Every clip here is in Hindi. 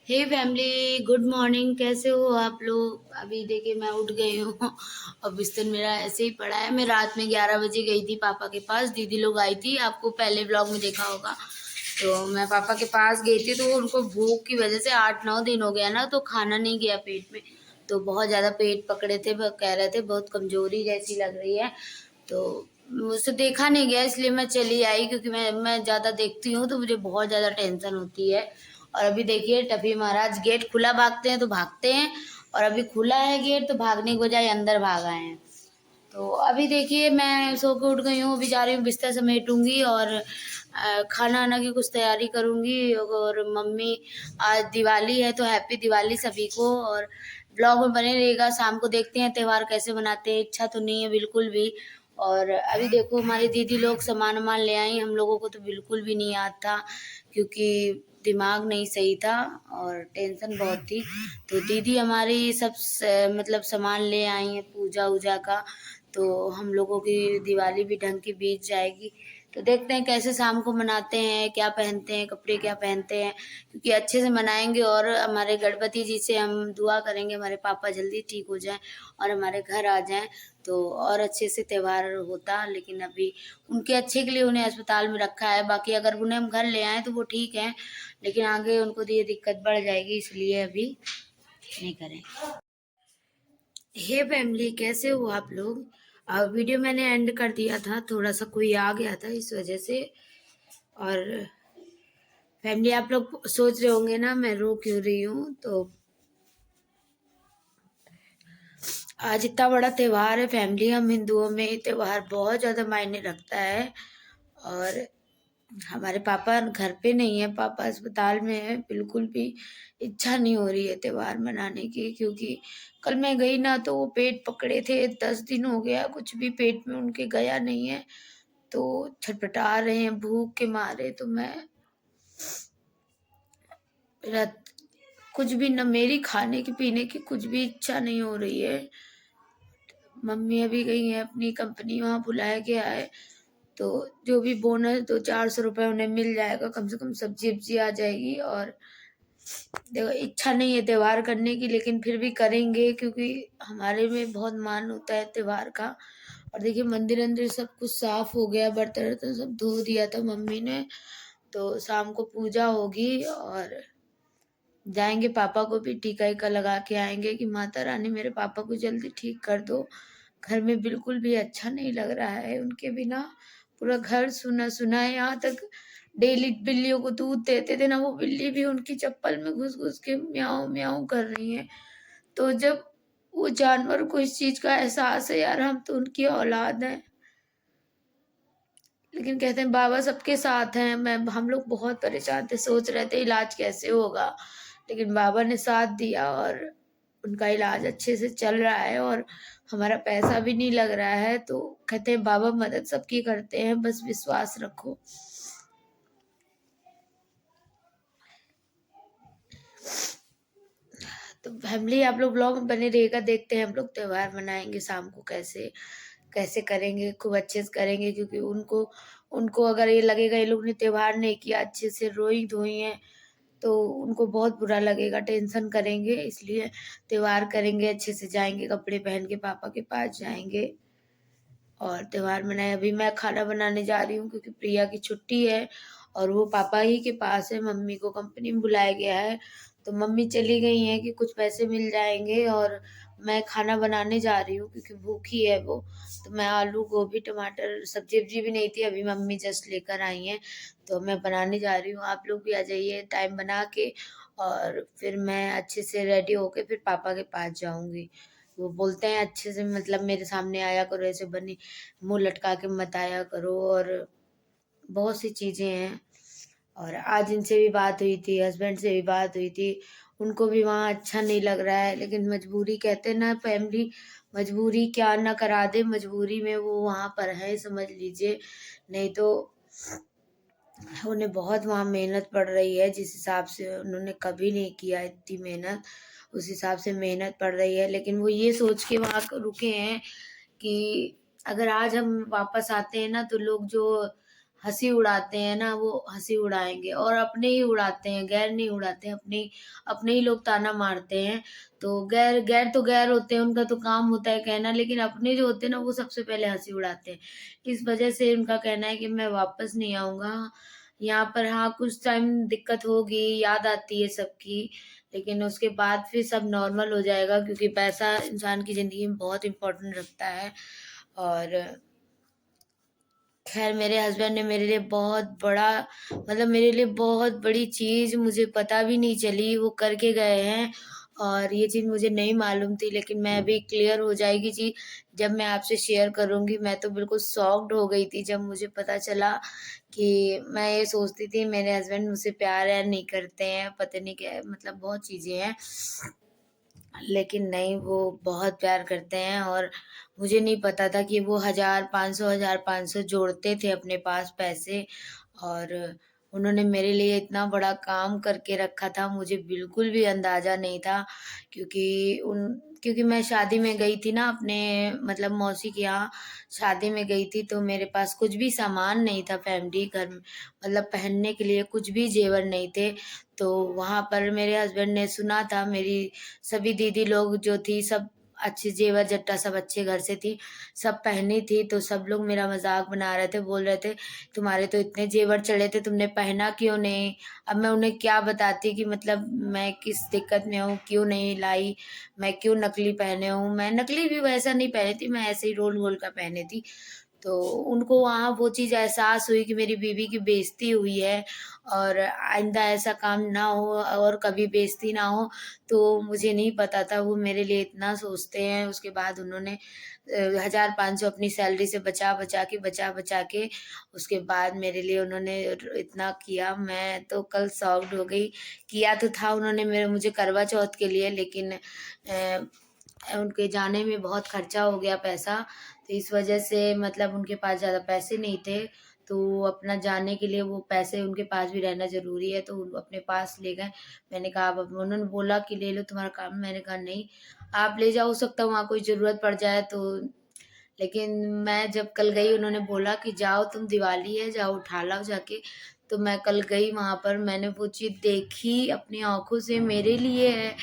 हे फैमिली, गुड मॉर्निंग। कैसे हो आप लोग? अभी देखिए मैं उठ गई हूँ और बिस्तर मेरा ऐसे ही पड़ा है। मैं रात में 11 बजे गई थी पापा के पास। दीदी लोग आई थी, आपको पहले व्लॉग में देखा होगा। तो मैं पापा के पास गई थी, तो उनको भूख की वजह से 8-9 दिन हो गया ना, तो खाना नहीं गया पेट में। तो बहुत ज़्यादा पेट पकड़े थे, कह रहे थे बहुत कमजोरी जैसी लग रही है। तो मुझसे देखा नहीं गया, इसलिए मैं चली आई, क्योंकि मैं ज़्यादा देखती हूँ तो मुझे बहुत ज़्यादा टेंशन होती है। और अभी देखिए टफी महाराज गेट खुला भागते हैं तो भागते हैं, और अभी खुला है गेट तो भागने के बजाय अंदर भाग आए हैं। तो अभी देखिए मैं सो के उठ गई हूँ, अभी जा रही हूँ बिस्तर समेटूंगी और खाना आना की कुछ तैयारी करूंगी। और मम्मी, आज दिवाली है तो हैप्पी दिवाली सभी को। और ब्लॉग में बने रहेगा, शाम को देखते हैं त्यौहार कैसे मनाते हैं। इच्छा तो नहीं है बिल्कुल भी। और अभी देखो हमारी दीदी लोग सामान वामान ले आई, हम लोगों को तो बिल्कुल भी नहीं याद था, क्योंकि दिमाग नहीं सही था और टेंशन बहुत थी। तो दीदी हमारी सब मतलब सामान ले आई हैं पूजा वूजा का। तो हम लोगों की दिवाली भी ढंग की बीत जाएगी। तो देखते हैं कैसे शाम को मनाते हैं, क्या पहनते हैं, कपड़े क्या पहनते हैं, क्योंकि अच्छे से मनाएंगे। और हमारे गणपति जी से हम दुआ करेंगे हमारे पापा जल्दी ठीक हो जाएं और हमारे घर आ जाएं, तो और अच्छे से त्यौहार होता। लेकिन अभी उनके अच्छे के लिए उन्हें अस्पताल में रखा है। बाकी अगर उन्हें हम घर ले आए तो वो ठीक है, लेकिन आगे उनको तो ये दिक्कत बढ़ जाएगी, इसलिए अभी नहीं करें। हे फैमिली, कैसे हो आप लोग? वीडियो मैंने एंड कर दिया था, थोड़ा सा कोई आ गया था इस वजह से। और फैमिली, आप लोग सोच रहे होंगे ना मैं रो क्यों रही हूँ। तो आज इतना बड़ा त्योहार है फैमिली, हम हिंदुओं में ये त्योहार बहुत ज़्यादा मायने रखता है। और हमारे पापा घर पे नहीं है, पापा अस्पताल में है। बिल्कुल भी इच्छा नहीं हो रही है त्योहार मनाने की, क्योंकि कल मैं गई ना तो वो पेट पकड़े थे। 10 दिन हो गया, कुछ भी पेट में उनके गया नहीं है, तो छटपटा रहे हैं भूख के मारे। तो मैं रात कुछ भी न, मेरी खाने की पीने की कुछ भी इच्छा नहीं हो रही है। मम्मी अभी गई है अपनी कंपनी, वहां बुलाया गया है। तो जो भी बोनस 200-400 रुपए उन्हें मिल जाएगा, कम से कम सब्जी वब्जी आ जाएगी। और देखो इच्छा नहीं है त्योहार करने की, लेकिन फिर भी करेंगे, क्योंकि हमारे में बहुत मान होता है त्योहार का। और देखिए मंदिर अंदर सब कुछ साफ हो गया, बर्तन वर्तन सब धो दिया था मम्मी ने। तो शाम को पूजा होगी और जाएंगे, पापा को भी टीका वीका लगा के आएंगे कि माता रानी मेरे पापा को जल्दी ठीक कर दो। घर में बिल्कुल भी अच्छा नहीं लग रहा है उनके बिना। पूरा घर सुना सुना है, यहाँ तक डेली बिल्लियों को दूध देते थे ना, वो बिल्ली भी उनकी चप्पल में घुस घुस के म्याऊं म्याऊं कर रही है। तो जब वो जानवर को इस चीज का एहसास है, यार हम तो उनकी औलाद हैं। लेकिन कहते हैं बाबा सबके साथ हैं। मैं हम लोग बहुत परेशान थे, सोच रहे थे इलाज कैसे होगा, लेकिन बाबा ने साथ दिया और उनका इलाज अच्छे से चल रहा है। और हमारा पैसा भी नहीं लग रहा है। तो कहते हैं बाबा मदद सबकी करते हैं, बस विश्वास रखो। तो फैमिली, आप लोग ब्लॉग में बने रहिएगा, देखते हैं हम लोग त्योहार मनाएंगे शाम को कैसे कैसे करेंगे। खूब अच्छे से करेंगे, क्योंकि उनको उनको अगर ये लगेगा ये लोग ने त्योहार नहीं किया, अच्छे से रोई धोई है, तो उनको बहुत बुरा लगेगा, टेंशन करेंगे। इसलिए त्योहार करेंगे, अच्छे से जाएंगे, कपड़े पहन के पापा के पास जाएंगे और त्योहार मनाए। अभी मैं खाना बनाने जा रही हूँ, क्योंकि प्रिया की छुट्टी है और वो पापा ही के पास है। मम्मी को कंपनी में बुलाया गया है, तो मम्मी चली गई हैं कि कुछ पैसे मिल जाएंगे। और मैं खाना बनाने जा रही हूँ, क्योंकि भूखी है वो। तो मैं आलू गोभी टमाटर, सब्जी वब्जी भी नहीं थी, अभी मम्मी जस्ट लेकर आई हैं, तो मैं बनाने जा रही हूँ। आप लोग भी आ जाइए टाइम बना के, और फिर मैं अच्छे से रेडी होके फिर पापा के पास जाऊंगी। वो बोलते हैं अच्छे से, मतलब मेरे सामने आया करो, ऐसे बनी मुंह लटका के मत आया करो। और बहुत सी चीजें हैं। और आज इनसे भी बात हुई थी, हस्बैंड से भी बात हुई थी, उनको भी वहाँ अच्छा नहीं लग रहा है। लेकिन मजबूरी, कहते हैं ना फैमिली, मजबूरी क्या ना करा दे, मजबूरी में वो वहाँ पर है, समझ लीजिए। नहीं तो उन्हें बहुत वहाँ मेहनत पड़ रही है, जिस हिसाब से उन्होंने कभी नहीं किया इतनी मेहनत, उस हिसाब से मेहनत पड़ रही है। लेकिन वो ये सोच के वहाँ रुके हैं कि अगर आज हम वापस आते हैं ना, तो लोग जो हँसी उड़ाते हैं ना, वो हँसी उड़ाएँगे और अपने ही उड़ाते हैं, गैर नहीं उड़ाते हैं, अपने ही लोग ताना मारते हैं। तो गैर गैर तो गैर होते हैं, उनका तो काम होता है कहना, लेकिन अपने जो होते हैं ना, वो सबसे पहले हँसी उड़ाते हैं। इस वजह से उनका कहना है कि मैं वापस नहीं आऊँगा यहाँ पर। हाँ, कुछ टाइम दिक्कत होगी, याद आती है सबकी, लेकिन उसके बाद फिर सब नॉर्मल हो जाएगा, क्योंकि पैसा इंसान की ज़िंदगी में बहुत इम्पोर्टेंट रखता है। और ख़ैर मेरे हस्बैंड ने मेरे लिए बहुत बड़ा, मतलब मेरे लिए बहुत बड़ी चीज़, मुझे पता भी नहीं चली, वो करके गए हैं और ये चीज़ मुझे नहीं मालूम थी, लेकिन मैं अभी क्लियर हो जाएगी चीज़ जब मैं आपसे शेयर करूँगी। मैं तो बिल्कुल शॉक्ड हो गई थी जब मुझे पता चला कि मैं ये सोचती थी मेरे हस्बैंड मुझसे प्यार व्यार नहीं करते हैं, पता नहीं क्या, मतलब बहुत चीज़ें हैं। लेकिन नहीं, वो बहुत प्यार करते हैं और मुझे नहीं पता था कि वो 1,500 जोड़ते थे अपने पास पैसे, और उन्होंने मेरे लिए इतना बड़ा काम करके रखा था, मुझे बिल्कुल भी अंदाज़ा नहीं था। क्योंकि मैं शादी में गई थी ना अपने, मतलब मौसी के यहाँ शादी में गई थी, तो मेरे पास कुछ भी सामान नहीं था, फैमिली घर में मतलब पहनने के लिए कुछ भी ज़ेवर नहीं थे। तो वहाँ पर मेरे हस्बैंड ने सुना था, मेरी सभी दीदी लोग जो थी सब अच्छे जेवर जट्टा सब अच्छे घर से थी, सब पहनी थी, तो सब लोग मेरा मज़ाक बना रहे थे, बोल रहे थे तुम्हारे तो इतने जेवर चढ़े थे, तुमने पहना क्यों नहीं? अब मैं उन्हें क्या बताती कि मतलब मैं किस दिक्कत में हूँ, क्यों नहीं लाई, मैं क्यों नकली पहने हूँ। मैं नकली भी वैसा नहीं पहनी थी, मैं ऐसे ही रोल-गोल का पहनी थी। तो उनको वहाँ वो चीज़ एहसास हुई कि मेरी बीवी की बेइज़्ती हुई है और आइंदा ऐसा काम ना हो और कभी बेइज़्ती ना हो। तो मुझे नहीं पता था वो मेरे लिए इतना सोचते हैं। उसके बाद उन्होंने 1,500 अपनी सैलरी से बचा-बचा के उसके बाद मेरे लिए उन्होंने इतना किया। मैं तो कल शॉक्ड हो गई। किया तो था उन्होंने मेरे मुझे करवा चौथ के लिए, लेकिन उनके जाने में बहुत खर्चा हो गया पैसा, तो इस वजह से मतलब उनके पास ज़्यादा पैसे नहीं थे, तो अपना जाने के लिए वो पैसे उनके पास भी रहना ज़रूरी है, तो वो अपने पास ले गए। मैंने कहा अब उन्होंने बोला कि ले लो तुम्हारा काम, मैंने कहा नहीं, आप ले जाओ, हो सकता है वहाँ कोई ज़रूरत पड़ जाए तो। लेकिन मैं जब कल गई उन्होंने बोला कि जाओ तुम, दिवाली है, जाओ उठा लाओ जाके। तो मैं कल गई वहाँ पर, मैंने वो चीज़ देखी अपनी आँखों से, मेरे लिए है।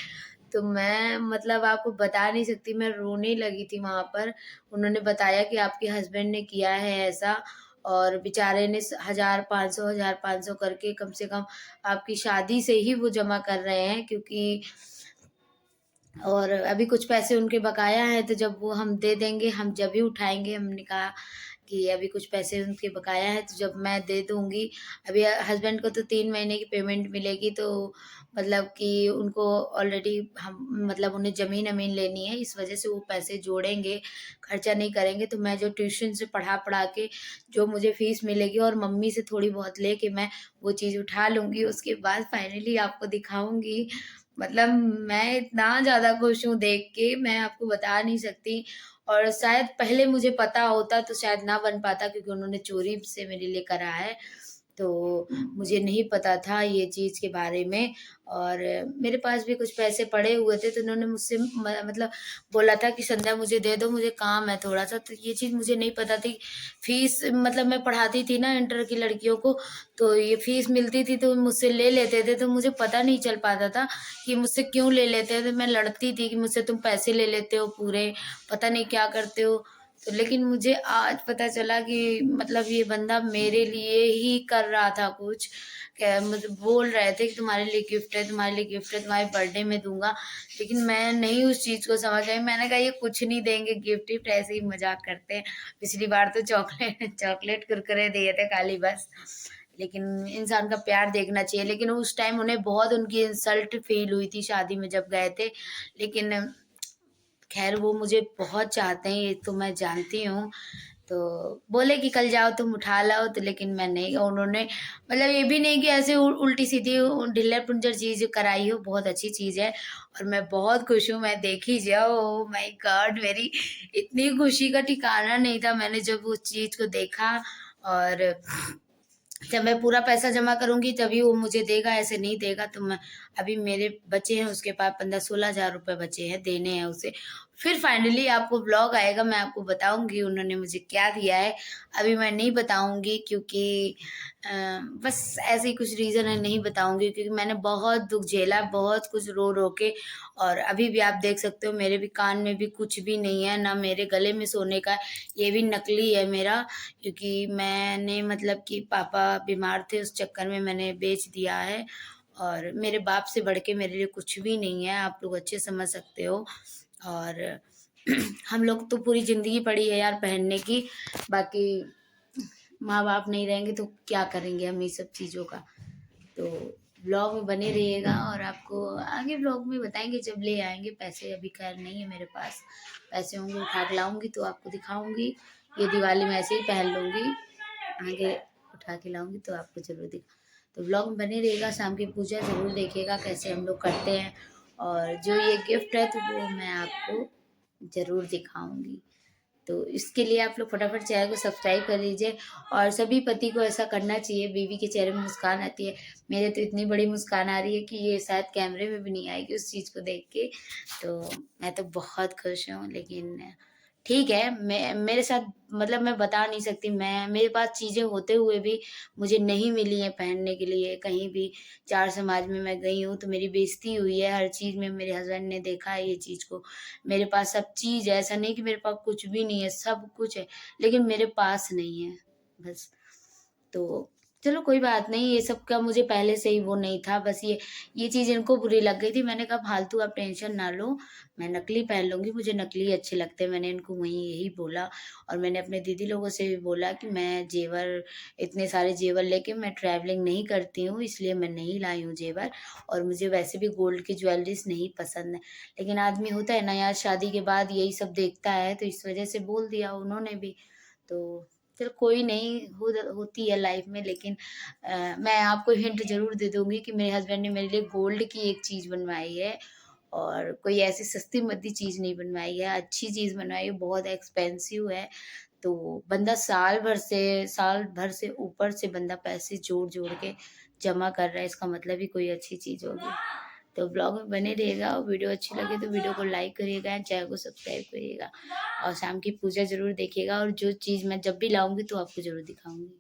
तो मैं मतलब आपको बता नहीं सकती, मैं रोने लगी थी वहाँ पर। उन्होंने बताया कि आपके हस्बैंड ने किया है ऐसा और बेचारे ने 1,500 करके कम से कम आपकी शादी से ही वो जमा कर रहे हैं, क्योंकि और अभी कुछ पैसे उनके बकाया हैं, तो जब वो हम दे देंगे, हम जब ही उठाएँगे। हमने कहा कि अभी कुछ पैसे उनके बकाया हैं, तो जब मैं दे दूँगी। अभी हस्बैंड को तो 3 महीने की पेमेंट मिलेगी, तो मतलब कि उनको ऑलरेडी हम मतलब उन्हें ज़मीन-अमीन लेनी है, इस वजह से वो पैसे जोड़ेंगे, खर्चा नहीं करेंगे। तो मैं जो ट्यूशन से पढ़ा-पढ़ा के जो मुझे फ़ीस मिलेगी और मम्मी से थोड़ी बहुत लेके मैं वो चीज़ उठा लूँगी, उसके बाद फाइनली आपको दिखाऊँगी। मतलब मैं इतना ज़्यादा खुश हूँ देख के, मैं आपको बता नहीं सकती। और शायद पहले मुझे पता होता तो शायद ना बन पाता, क्योंकि उन्होंने चोरी से मेरे लिए करा है। तो मुझे नहीं पता था ये चीज़ के बारे में, और मेरे पास भी कुछ पैसे पड़े हुए थे, तो उन्होंने मुझसे मतलब बोला था कि संध्या मुझे दे दो, मुझे काम है थोड़ा-सा। तो ये चीज़ मुझे नहीं पता थी। फ़ीस मतलब मैं पढ़ाती थी ना इंटर की लड़कियों को, तो ये फ़ीस मिलती थी तो मुझसे ले लेते थे, तो मुझे पता नहीं चल पाता था कि मुझसे क्यों ले लेते हैं। तो मैं लड़ती थी कि मुझसे तुम पैसे ले लेते हो पूरे, पता नहीं क्या करते हो। तो लेकिन मुझे आज पता चला कि मतलब ये बंदा मेरे लिए ही कर रहा था कुछ। क्या मतलब बोल रहे थे कि तुम्हारे लिए गिफ्ट है, तुम्हारे लिए गिफ्ट है, तुम्हारे बर्थडे में दूँगा। लेकिन मैं नहीं उस चीज़ को समझ पाई। मैंने कहा ये कुछ नहीं देंगे, गिफ्ट-विफ्ट ऐसे ही मज़ाक करते हैं। पिछली बार तो चॉकलेट कुरकुरे दिए थे खाली बस। लेकिन इंसान का प्यार देखना चाहिए। लेकिन उस टाइम उन्हें बहुत उनकी इंसल्ट फ़ील हुई थी शादी में जब गए थे। लेकिन ख़ैर वो मुझे बहुत चाहते हैं, ये तो मैं जानती हूँ। तो बोले कि कल जाओ तुम उठा लाओ, तो लेकिन मैं नहीं, उन्होंने मतलब ये भी नहीं कि ऐसे उल्टी-सीधी ढिल्लर-पुंजर चीज़ कराई हो, बहुत अच्छी चीज़ है और मैं बहुत खुश हूँ। मैं देखी जाओ, ओह माय गॉड! मेरी इतनी खुशी का ठिकाना नहीं था मैंने जब उस चीज़ को देखा। और जब मैं पूरा पैसा जमा करूँगी तभी वो मुझे देगा, ऐसे नहीं देगा। तो मैं अभी मेरे बचे हैं उसके पास 15-16 हज़ार रुपए बचे हैं, देने हैं उसे। फिर फाइनली आपको ब्लॉग आएगा, मैं आपको बताऊंगी उन्होंने मुझे क्या दिया है। अभी मैं नहीं बताऊंगी क्योंकि बस ऐसे ही कुछ रीज़न है, नहीं बताऊंगी क्योंकि मैंने बहुत दुख झेला, बहुत कुछ रो रो के। और अभी भी आप देख सकते हो मेरे भी कान में भी कुछ भी नहीं है, ना मेरे गले में सोने का, ये भी नकली है मेरा, क्योंकि मैंने मतलब कि पापा बीमार थे उस चक्कर में मैंने बेच दिया है। और मेरे बाप से बढ़ के मेरे लिए कुछ भी नहीं है, आप लोग अच्छे समझ सकते हो। और हम लोग तो पूरी ज़िंदगी पड़ी है यार पहनने की, बाकी माँ बाप नहीं रहेंगे तो क्या करेंगे हम ये सब चीज़ों का। तो ब्लॉग में बने रहिएगा और आपको आगे ब्लॉग में बताएंगे जब ले आएंगे। पैसे अभी खैर नहीं है मेरे पास, पैसे होंगे उठा के लाऊंगी तो आपको दिखाऊंगी। ये दिवाली में ऐसे ही पहन लूँगी, आगे उठा के लाऊंगी तो आपको जरूर दिखा। तो ब्लॉग में बने रहिएगा, शाम की पूजा जरूर देखिएगा कैसे हम लोग करते हैं। और जो ये गिफ्ट है तो वो मैं आपको जरूर दिखाऊंगी। तो इसके लिए आप लोग फटाफट चैनल को सब्सक्राइब कर लीजिए। और सभी पति को ऐसा करना चाहिए, बीवी के चेहरे में मुस्कान आती है। मेरे तो इतनी बड़ी मुस्कान आ रही है कि ये शायद कैमरे में भी नहीं आएगी उस चीज़ को देख के। तो मैं तो बहुत खुश हूँ, लेकिन ठीक है, मैं मेरे साथ मतलब मैं बता नहीं सकती, मैं मेरे पास चीज़ें होते हुए भी मुझे नहीं मिली हैं पहनने के लिए। कहीं भी चार समाज में मैं गई हूँ तो मेरी बेइज्जती हुई है हर चीज़ में, मेरे हस्बैंड ने देखा है ये चीज़ को। मेरे पास सब चीज़ है, ऐसा नहीं कि मेरे पास कुछ भी नहीं है, सब कुछ है, लेकिन मेरे पास नहीं है बस। तो चलो कोई बात नहीं, ये सब का मुझे पहले से ही वो नहीं था, बस ये चीज़ इनको बुरी लग गई थी। मैंने कहा फालतू आप टेंशन ना लो, मैं नकली पहन लूँगी, मुझे नकली अच्छे लगते हैं, मैंने इनको वहीं यही बोला। और मैंने अपने दीदी लोगों से भी बोला कि मैं जेवर, इतने सारे जेवर लेके मैं ट्रैवलिंग नहीं करती हूँ, इसलिए मैं नहीं लाई हूँ जेवर। और मुझे वैसे भी गोल्ड की ज्वेलरीज नहीं पसंद है। लेकिन आदमी होता है ना यार, शादी के बाद यही सब देखता है, तो इस वजह से बोल दिया उन्होंने भी। तो चल कोई नहीं, होती है लाइफ में। लेकिन मैं आपको हिंट जरूर दे दूंगी कि मेरे हस्बैंड ने मेरे लिए गोल्ड की एक चीज़ बनवाई है। और कोई ऐसी सस्ती मद्दी चीज़ नहीं बनवाई है, अच्छी चीज़ बनवाई है, बहुत एक्सपेंसिव है। तो बंदा साल भर से ऊपर से बंदा पैसे जोड़ जोड़ के जमा कर रहा है, इसका मतलब ही कोई अच्छी चीज़ होगी। तो ब्लॉग में बने रहिएगा, और वीडियो अच्छी लगे तो वीडियो को लाइक करिएगा, चैनल को सब्सक्राइब करिएगा। और शाम की पूजा जरूर देखिएगा, और जो चीज़ मैं जब भी लाऊंगी तो आपको जरूर दिखाऊंगी।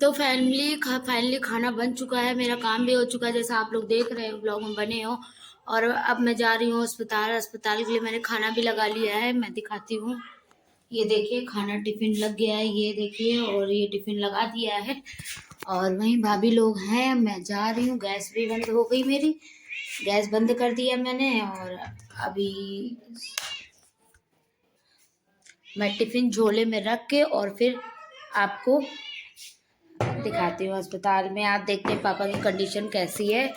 तो फाइनली खाना बन चुका है, मेरा काम भी हो चुका है जैसा आप लोग देख रहे हो ब्लॉग में बने हो। और अब मैं जा रही हूँ अस्पताल। अस्पताल के लिए मैंने खाना भी लगा लिया है, मैं दिखाती हूँ। ये देखिए खाना टिफिन लग गया है, ये देखिए, और ये टिफिन लगा दिया है। और वहीं भाभी लोग हैं, मैं जा रही हूँ। गैस भी बंद हो गई मेरी, गैस बंद कर दिया मैंने। और अभी मैं टिफिन झोले में रख के और फिर आपको दिखाती हूँ अस्पताल में। आप देखते हैं पापा की कंडीशन कैसी है।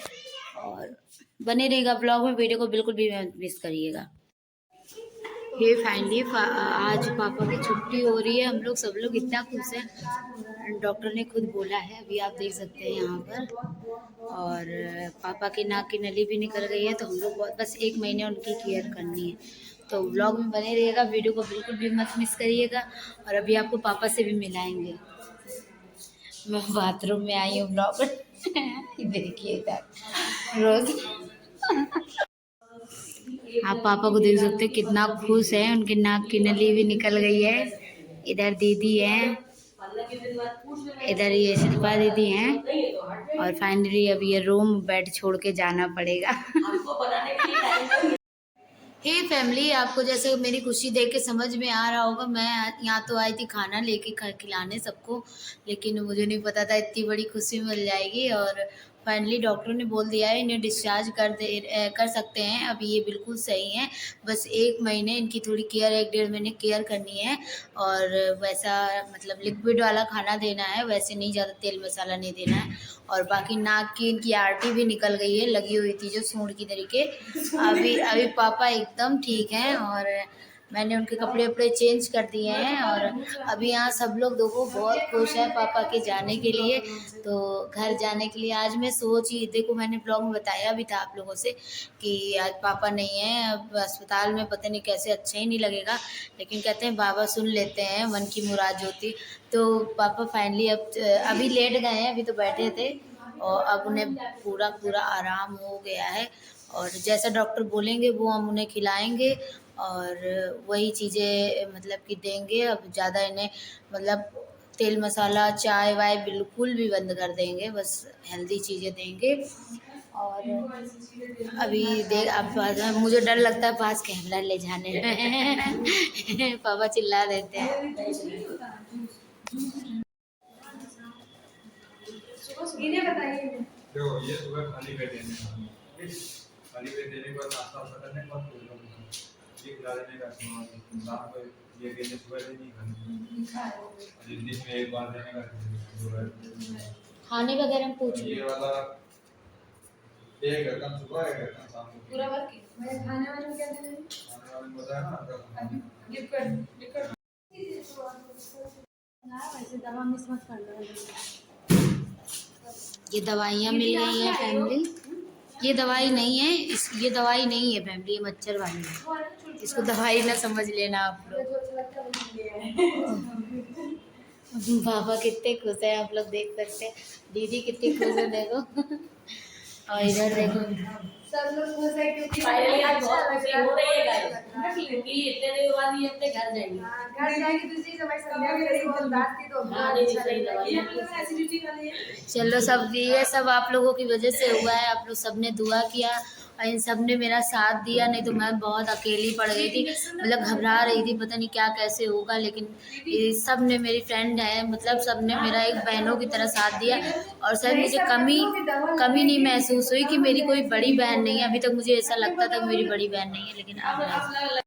और बने रहेगा ब्लॉग में, वीडियो को बिल्कुल भी मिस करिएगा। ये फाइनली आज पापा की छुट्टी हो रही है, हम लोग सब लोग इतना खुश हैं। डॉक्टर ने खुद बोला है, अभी आप देख सकते हैं यहाँ पर। और पापा की नाक की नली भी निकल गई है, तो हम लोग बस 1 महीने उनकी केयर करनी है। तो ब्लॉग में बने रहिएगा, वीडियो को बिल्कुल भी मत मिस करिएगा। और अभी आपको पापा से भी मिलाएंगे। मैं बाथरूम में आई हूँ ब्लॉग देखिए इधर रोज आप पापा को देख सकते हैं कितना खुश है, उनके नाक की नली भी निकल गई है। इधर दीदी है, इधर ये शिल्पा दीदी हैं। और फाइनली अब ये रूम बेड छोड़ के जाना पड़ेगा। हे फैमिली, आपको जैसे मेरी खुशी देख के समझ में आ रहा होगा, मैं यहाँ तो आई थी खाना लेके खिलाने सबको, लेकिन मुझे नहीं पता था इतनी बड़ी खुशी मिल जाएगी। और फाइनली डॉक्टर ने बोल दिया है इन्हें डिस्चार्ज कर सकते हैं। अभी ये बिल्कुल सही हैं, बस 1 महीने इनकी थोड़ी केयर, 1 डेढ़ महीने केयर करनी है। और वैसा मतलब लिक्विड वाला खाना देना है, वैसे नहीं, ज़्यादा तेल मसाला नहीं देना है। और बाकी नाक की इनकी आरती भी निकल गई है, लगी हुई थी जो सूंड की तरीके। अभी अभी पापा एकदम ठीक हैं। और मैंने उनके कपड़े वपड़े चेंज कर दिए हैं। और अभी यहाँ सब लोग देखो बहुत खुश हैं पापा के जाने के लिए, तो घर जाने के लिए। आज मैं सोची, देखो मैंने ब्लॉग में बताया भी था आप लोगों से कि आज पापा नहीं हैं, अब अस्पताल में पता नहीं कैसे, अच्छा ही नहीं लगेगा। लेकिन कहते हैं बाबा सुन लेते हैं, मन की मुराद होती। तो पापा फाइनली अब अभी लेट गए हैं, अभी तो बैठे थे और अब उन्हें पूरा पूरा आराम हो गया है। और जैसा डॉक्टर बोलेंगे वो हम उन्हें खिलाएंगे और वही चीज़ें मतलब कि देंगे। अब ज़्यादा इन्हें मतलब तेल मसाला चाय वाय बिल्कुल भी बंद कर देंगे, बस हेल्दी चीज़ें देंगे। और अभी देख अब मुझे डर लगता है पास कैमरा ले जाने में पापा चिल्ला देते हैं। इन्हें बताइए, देखो ये सुबह खाली पेट देने खाली पेट देने के बाद नाश्ता वास्ता करने के बाद ये खिला देने का शाम को ये देने सुबह नहीं खानी, दिन में 1 बार देने का। खाने वगैरह हम पूछ ये वाला एक घंटा सुबह, 1 घंटा शाम को पूरा वर्क मैं खाने वाले में क्या देना है, खाने वाले में बताया ना लिक्विड ना, वैसे दवा मिस मत करना। ये दवाइयाँ मिल गई हैं फैमिली, ये दवाई नहीं है, ये दवाई नहीं है फैमिली, ये मच्छर वाली है, इसको दवाई ना समझ लेना आप लोग। पापा कितने खुश हैं आप लोग देख सकते हैं, दीदी कितनी खुश है देखो। और इधर देखो सब लोग खुश है क्योंकि इतने देर बाद ये अपने घर जाएंगे, घर जाएंगे दूसरी समय संध्या में करीब बात की तो चलो सब ये सब आप लोगों की वजह से हुआ है, आप लोग सबने दुआ किया और इन सब ने मेरा साथ दिया, नहीं तो मैं बहुत अकेली पड़ गई थी, मतलब घबरा रही थी पता नहीं क्या कैसे होगा। लेकिन ये सब ने, मेरी फ्रेंड है मतलब सब ने मेरा एक बहनों की तरह साथ दिया। और शायद मुझे कमी नहीं महसूस हुई कि मेरी कोई बड़ी बहन नहीं है। अभी तक मुझे ऐसा लगता था कि मेरी बड़ी बहन नहीं है, लेकिन अब